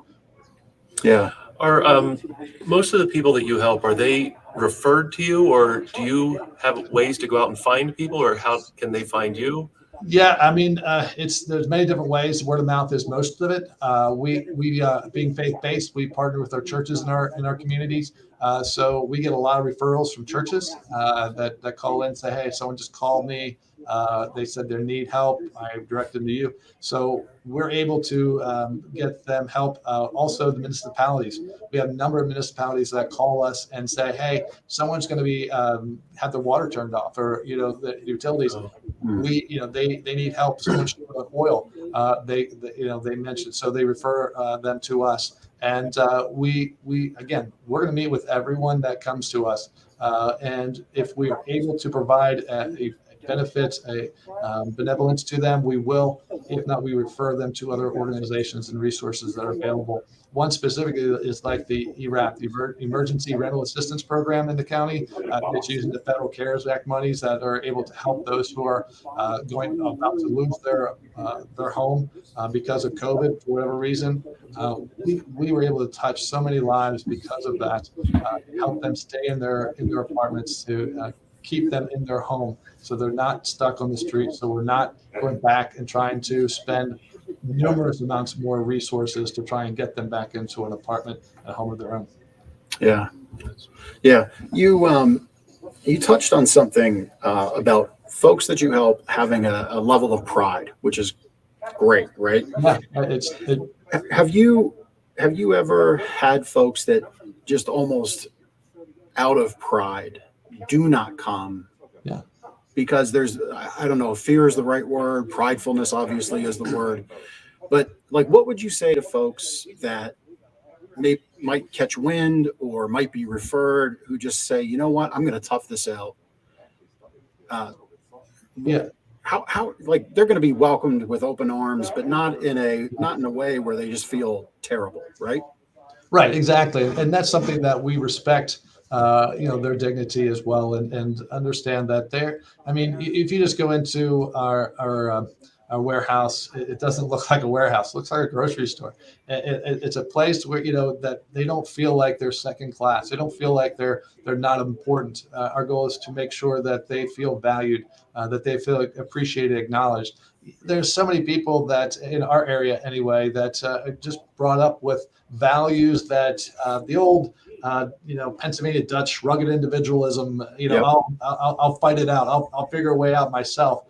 Yeah. Are most of the people that you help, are they referred to you, or do you have ways to go out and find people, or how can they find you? Yeah, I mean, there's many different ways. Word of mouth is most of it. We being faith based, we partner with our churches in our communities. So we get a lot of referrals from churches that call in and say, "Hey, someone just called me. They said they need help. I directed them to you." So we're able to get them help. Also, the municipalities. We have a number of municipalities that call us and say, "Hey, someone's going to be have the water turned off, or the utilities." They need help. Someone short of oil. They mentioned, so they refer them to us, and we're going to meet with everyone that comes to us, and if we are able to provide a benefit, a benevolence to them, we will. If not, we refer them to other organizations and resources that are available. One specifically is like the ERAP, the Emergency Rental Assistance Program in the county. It's using the Federal CARES Act monies that are able to help those who are about to lose their home because of COVID for whatever reason. We were able to touch so many lives because of that. Help them stay in their apartments, to keep them in their home, so they're not stuck on the street. So we're not going back and trying to spend numerous amounts more resources to try and get them back into an apartment, a home of their own. Yeah. Yeah. You touched on something about folks that you help having a level of pride, which is great, right? Yeah, Have you ever had folks that just almost out of pride do not come? Yeah. Because there's, I don't know if fear is the right word, pridefulness obviously is the word, but like, what would you say to folks that might catch wind or might be referred, who just say, you know what, I'm going to tough this out? Yeah. How like they're going to be welcomed with open arms, but not in a way where they just feel terrible, right? Right, exactly, and that's something that we respect. Their dignity as well, and understand that they're. I mean, if you just go into our warehouse, it doesn't look like a warehouse. It looks like a grocery store. It's a place where that they don't feel like they're second class. They don't feel like they're not important. Our goal is to make sure that they feel valued, that they feel appreciated, acknowledged. There's so many people that in our area anyway that just brought up with values that the old Pennsylvania Dutch rugged individualism. Yep. I'll fight it out. I'll figure a way out myself.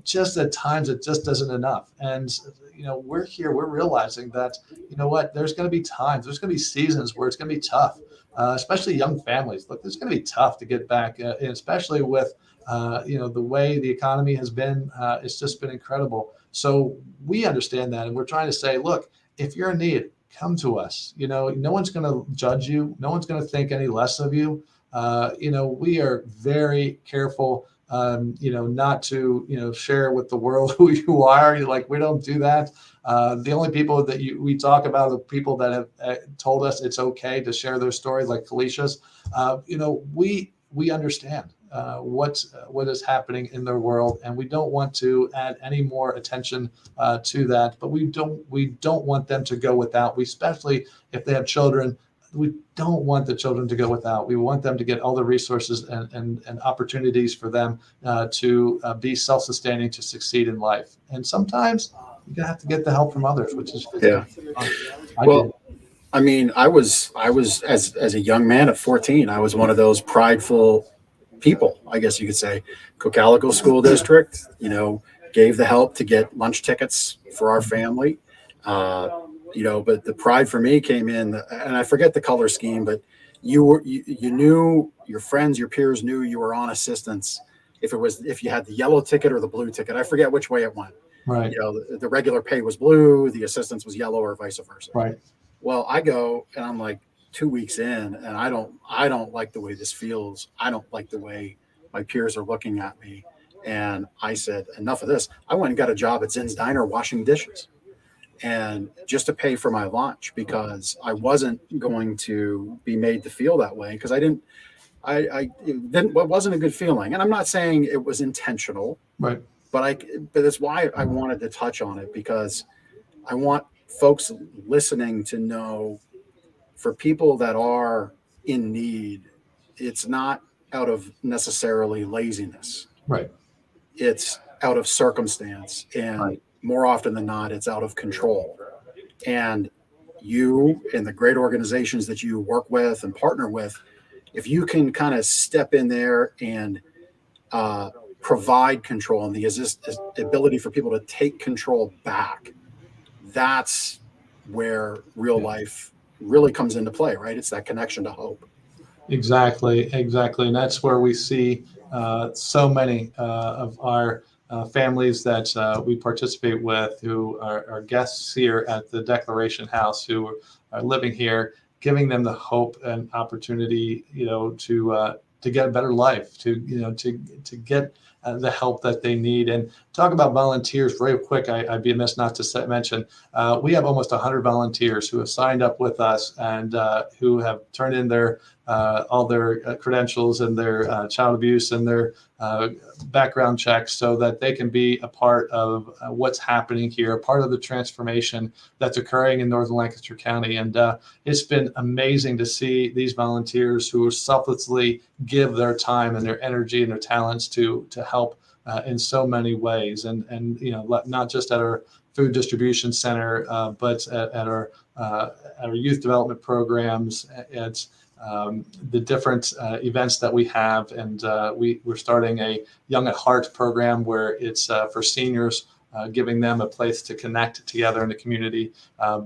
Just at times it just isn't enough. And we're here. We're realizing that there's going to be times. There's going to be seasons where it's going to be tough, especially young families. Look, it's going to be tough to get back, and especially with the way the economy has been. It's just been incredible. So we understand that, and we're trying to say, look, if you're in need, come to us. No one's going to judge you. No one's going to think any less of you. We are very careful, not to, share with the world who you are. Like, we don't do that. The only people that we talk about are the people that have told us it's okay to share their stories, like Felicia's. We understand what is happening in their world, and we don't want to add any more attention to that. But we don't want them to go without. We, especially if they have children, we don't want the children to go without. We want them to get all the resources and opportunities for them to be self-sustaining, to succeed in life. And sometimes you're gonna have to get the help from others, which is Well, I mean, I was as a young man at 14, I was one of those prideful people, I guess you could say. Cocalico School District, gave the help to get lunch tickets for our family. But the pride for me came in, and I forget the color scheme, but you knew, your friends, your peers knew you were on assistance if you had the yellow ticket or the blue ticket. I forget which way it went. Right. The regular pay was blue, the assistance was yellow, or vice versa. Right. Well, I go and I'm like 2 weeks in, and I don't like the way this feels. I don't like the way my peers are looking at me. And I said, enough of this. I went and got a job at Zinn's Diner washing dishes, and just to pay for my lunch, because I wasn't going to be made to feel that way, because it wasn't a good feeling. And I'm not saying it was intentional, right, but that's why I wanted to touch on it, because I want folks listening to know, for people that are in need, it's not out of necessarily laziness. Right. It's out of circumstance. And right. More often than not, it's out of control. And you and the great organizations that you work with and partner with, if you can kind of step in there and provide control and the ability for people to take control back, that's where real life really comes into play, right? It's that connection to hope. Exactly. And that's where we see so many of our families that we participate with, who are guests here at the Declaration House, who are living here, giving them the hope and opportunity, to get a better life, to get the help that they need. And talk about volunteers very quick. I'd be amiss not to mention, we have almost 100 volunteers who have signed up with us and who have turned in their all their credentials and their child abuse and their background checks, so that they can be a part of what's happening here, a part of the transformation that's occurring in Northern Lancaster County. And it's been amazing to see these volunteers who selflessly give their time and their energy and their talents to help in so many ways. And not just at our food distribution center, but at our youth development programs, at the different events that we have. And we're starting a Young at Heart program, where it's for seniors, giving them a place to connect together in the community,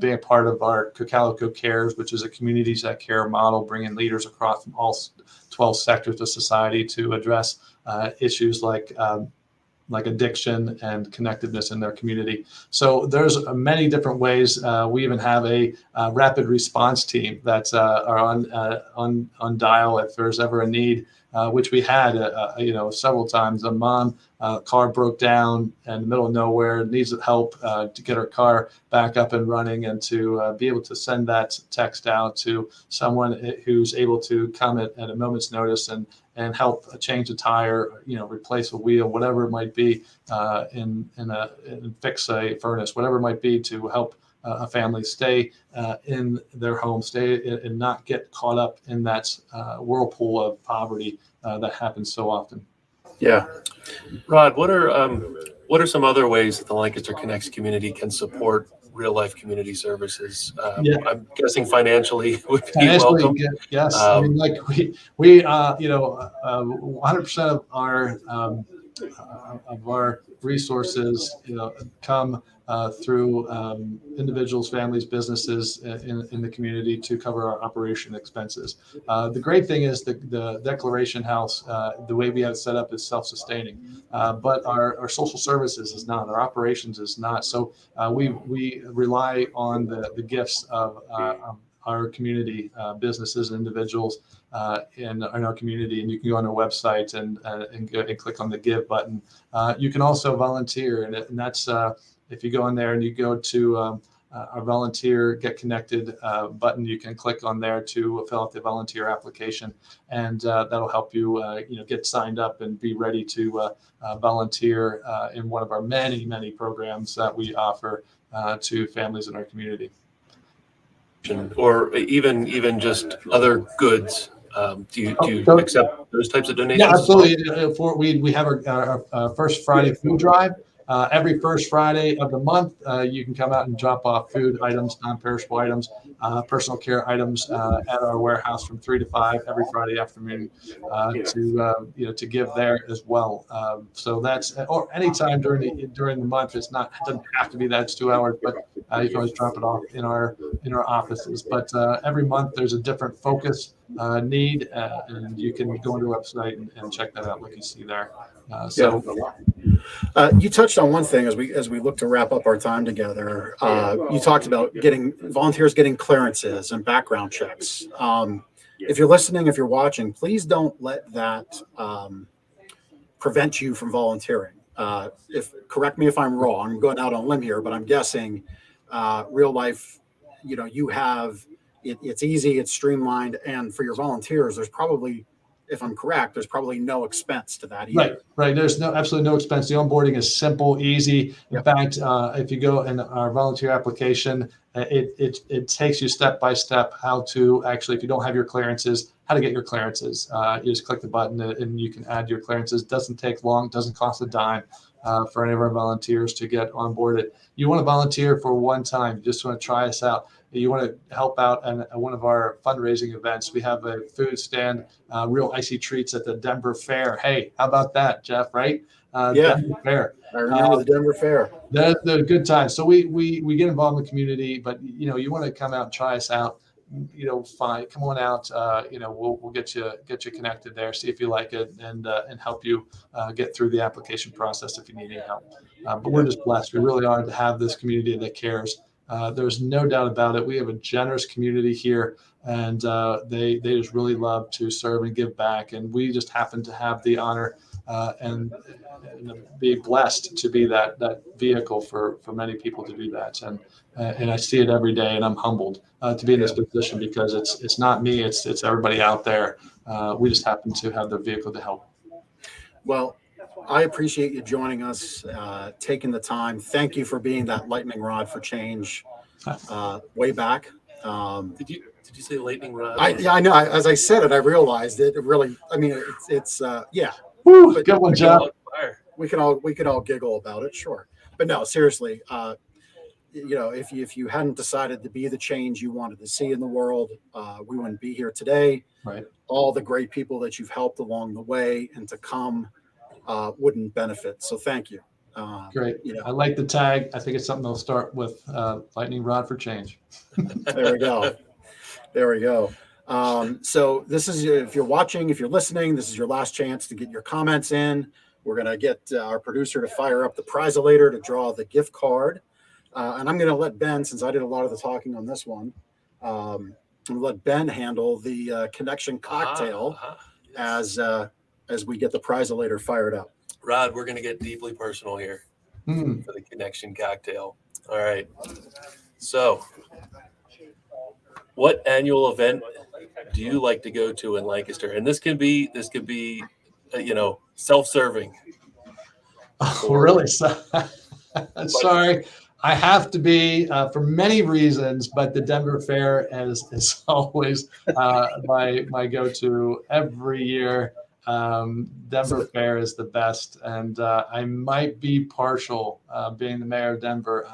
being a part of our Cocalico Cares, which is a communities that care model, bringing leaders across from all 12 sectors of society to address issues like addiction and connectedness in their community. So there's many different ways. We even have a rapid response team that are on dial if there's ever a need, which we had several times. A mom car broke down in the middle of nowhere, needs help to get her car back up and running, and to be able to send that text out to someone who's able to come at a moment's notice and help change a tire, replace a wheel, whatever it might be, and fix a furnace, whatever it might be, to help a family stay in their home, stay and not get caught up in that whirlpool of poverty that happens so often. Yeah. Rod, what are some other ways that the Lancaster Connects community can support real life community services? I'm guessing financially would be welcome. Yes. I mean, like we 100% of our resources, come through individuals, families, businesses in the community to cover our operation expenses. The great thing is the Declaration House, the way we have it set up, is self-sustaining, but our social services is not, our operations is not. So we rely on the gifts of our community, businesses and individuals in our community. And you can go on our website and click on the Give button. You can also volunteer, and that's if you go in there and you go to our volunteer get connected button, you can click on there to fill out the volunteer application, and that'll help you get signed up and be ready to volunteer in one of our many programs that we offer to families in our community. or even just other goods? Do you So- accept those types of donations? Yeah, absolutely. We have our first Friday food drive. Every first Friday of the month, you can come out and drop off food items, non-perishable items, personal care items at our warehouse from 3 to 5 every Friday afternoon to give there as well. So that's or anytime during the month. It doesn't have to be that it's 2 hours, but you can always drop it off in our offices. But every month there's a different focus need, and you can go into the website and check that out, like you see there. You touched on one thing as we look to wrap up our time together. You talked about getting volunteers getting clearances and background checks. If you're listening, if you're watching, please don't let that prevent you from volunteering. Correct me if I'm wrong. I'm going out on a limb here, but I'm guessing real life. You have it's easy, it's streamlined, and for your volunteers, there's probably, if I'm correct, there's probably no expense to that either. Right. There's absolutely no expense. The onboarding is simple, easy. In fact, if you go in our volunteer application, it takes you step by step how to actually, if you don't have your clearances, how to get your clearances. You just click the button and you can add your clearances. Doesn't take long, doesn't cost a dime for any of our volunteers to get onboarded. You want to volunteer for one time, you just want to try us out. You want to help out at one of our fundraising events. We have a food stand, real icy treats at the Denver Fair. Hey, how about that, Jeff? Right? Denver Fair. I remember the Denver Fair. They're good times. So we get involved in the community, but you want to come out and try us out. Fine, come on out. We'll get you connected there. See if you like it, and help you get through the application process if you need any help. But we're just blessed. We really are to have this community that cares. There's no doubt about it. We have a generous community here, and they just really love to serve and give back. And we just happen to have the honor and be blessed to be that vehicle for many people to do that. And I see it every day, and I'm humbled to be in this position, because it's not me, it's everybody out there. We just happen to have the vehicle to help. Well, I appreciate you joining us, taking the time. Thank you for being that lightning rod for change way back. Did you say lightning rod? I know. As I said it, I realized it really. I mean, it's yeah. Woo, good one, Jeff. We could all giggle about it, sure. But no, seriously. If you hadn't decided to be the change you wanted to see in the world, we wouldn't be here today. Right. All the great people that you've helped along the way and to come wouldn't benefit. So thank you. Great. I like the tag. I think it's something they'll start with. Lightning rod for change. There we go. So this is, if you're watching, if you're listening, this is your last chance to get your comments in. We're going to get our producer to fire up the prizelator to draw the gift card. And I'm going to let Ben, since I did a lot of the talking on this one, I'm going to let Ben handle the connection cocktail as we get the prizelator fired up. Rod, we're going to get deeply personal here for the connection cocktail. All right. So, what annual event do you like to go to in Lancaster? And this could be self-serving. Oh, really? Sorry. I have to be for many reasons, but the Denver Fair is always my go-to every year. Denver Fair is the best, and I might be partial being the mayor of Denver.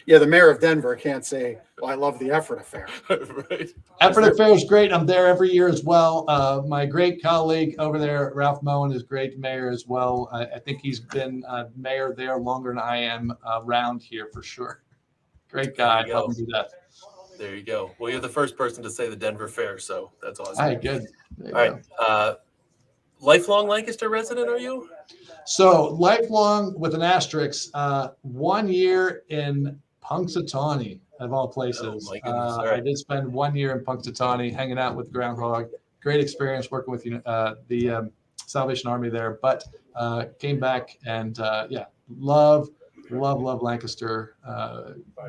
The mayor of Denver can't say, well, I love the Effort Affair. Right. Effort Affair is great. I'm there every year as well. My great colleague over there, Ralph Moen, is great mayor as well. I think he's been mayor there longer than I am around here for sure. Great guy. Love him to death. There you go. Well, you're the first person to say the Denver Fair, so that's awesome. All right, good. All right. Lifelong Lancaster resident, are you? So lifelong with an asterisk. 1 year in Punxsutawney, of all places. Oh, my goodness. All right. I did spend 1 year in Punxsutawney hanging out with Groundhog. Great experience working with the Salvation Army there, but came back and love Lancaster.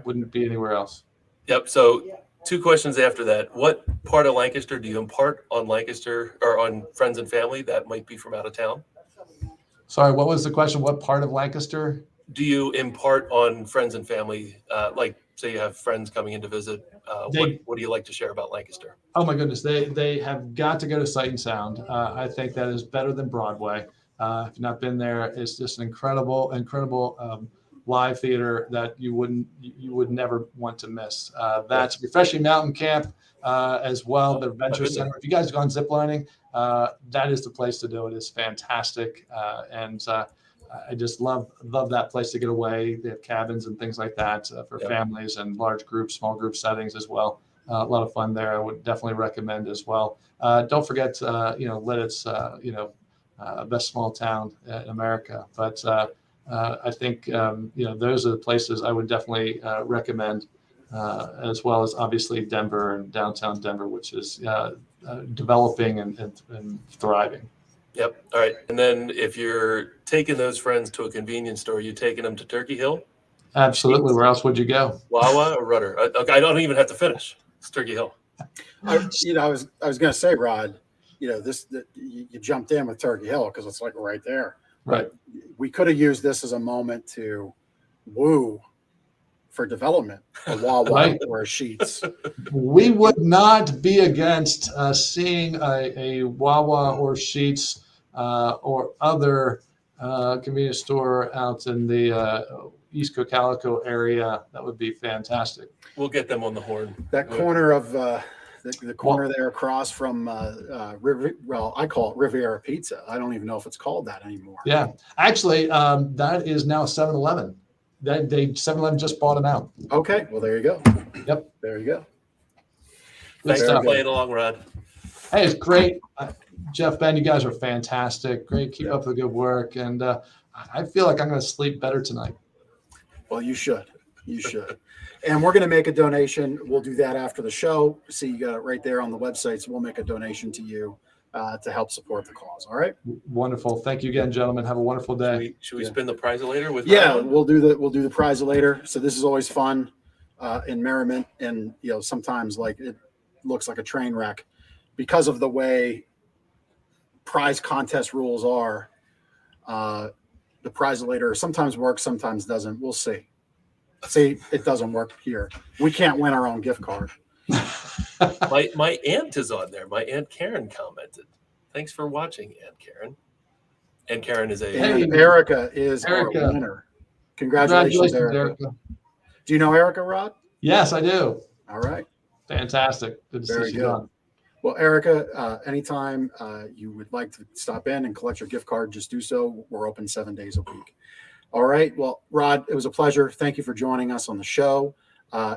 Wouldn't be anywhere else. Yep. So 2 questions after that. What part of Lancaster do you impart on Lancaster or on friends and family that might be from out of town? Sorry, what was the question? What part of Lancaster? Do you impart on friends and family, like say you have friends coming in to visit, what do you like to share about Lancaster? Oh my goodness, they have got to go to Sight and Sound. I think that is better than Broadway. If you've not been there, it's just an incredible live theater that you would never want to miss. That's Refreshing Mountain Camp as well, the Adventure Center. If you guys have gone ziplining, that is the place to do it. It's fantastic, and I just love that place to get away. They have cabins and things like that for families and large groups, small group settings as well. A lot of fun there. I would definitely recommend as well. Don't forget, Lidditz, best small town in America. But I think, those are the places I would definitely recommend, as well as obviously Denver and downtown Denver, which is developing and thriving. Yep. All right. And then if you're taking those friends to a convenience store, you taking them to Turkey Hill? Absolutely. Where else would you go? Wawa or Rudder? I don't even have to finish. It's Turkey Hill. I was going to say, Rod, you jumped in with Turkey Hill because it's like right there. Right. But we could have used this as a moment to woo for development, a Wawa Right. or a Sheets. We would not be against seeing a Wawa or Sheets or other convenience store out in the East Cocalico area. That would be fantastic. We'll get them on the horn. That corner of the corner there across from I call it Riviera Pizza. I don't even know if it's called that anymore. Yeah, actually, that is now 7-Eleven. 7-Eleven just bought them out. Okay, well there you go. Yep, there you go. Thanks Good for stuff. playing along, Rod. Hey, it's great. Jeff, Ben, you guys are fantastic. Great. Keep up the good work. And I feel like I'm going to sleep better tonight. Well, you should. You should. And we're going to make a donation. We'll do that after the show. See, you got it right there on the website. So we'll make a donation to you to help support the cause. All right. Wonderful. Thank you again, gentlemen. Have a wonderful day. Should we spin the prize later with? Yeah, we'll do the prize later. So this is always fun in merriment, and sometimes like it looks like a train wreck because of the way prize contest rules are. The prize later sometimes works, sometimes doesn't. We'll see. See, it doesn't work here. We can't win our own gift card. My aunt is on there. My Aunt Karen commented. Thanks for watching, Aunt Karen. Aunt Karen is and Erica is our winner. Congratulations, Erica. Do you know Erica, Rod? Yes, I do. All right. Fantastic. Good to see you on. Well, Erica, anytime you would like to stop in and collect your gift card, just do so. We're open 7 days a week. All right. Well, Rod, it was a pleasure. Thank you for joining us on the show.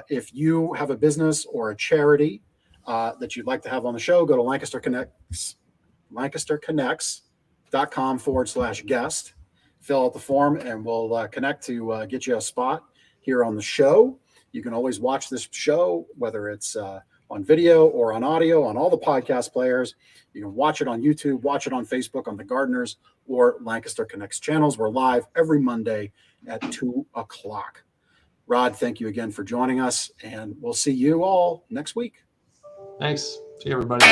If you have a business or a charity that you'd like to have on the show, go to Lancaster Connects, LancasterConnects.com/guest. Fill out the form and we'll connect to get you a spot here on the show. You can always watch this show, whether it's on video or on audio on all the podcast players. You can watch it on YouTube, watch it on Facebook, on the Gardeners or Lancaster Connects channels. We're live every Monday at 2:00. Rod, thank you again for joining us, and we'll see you all next week. Thanks. See you, everybody.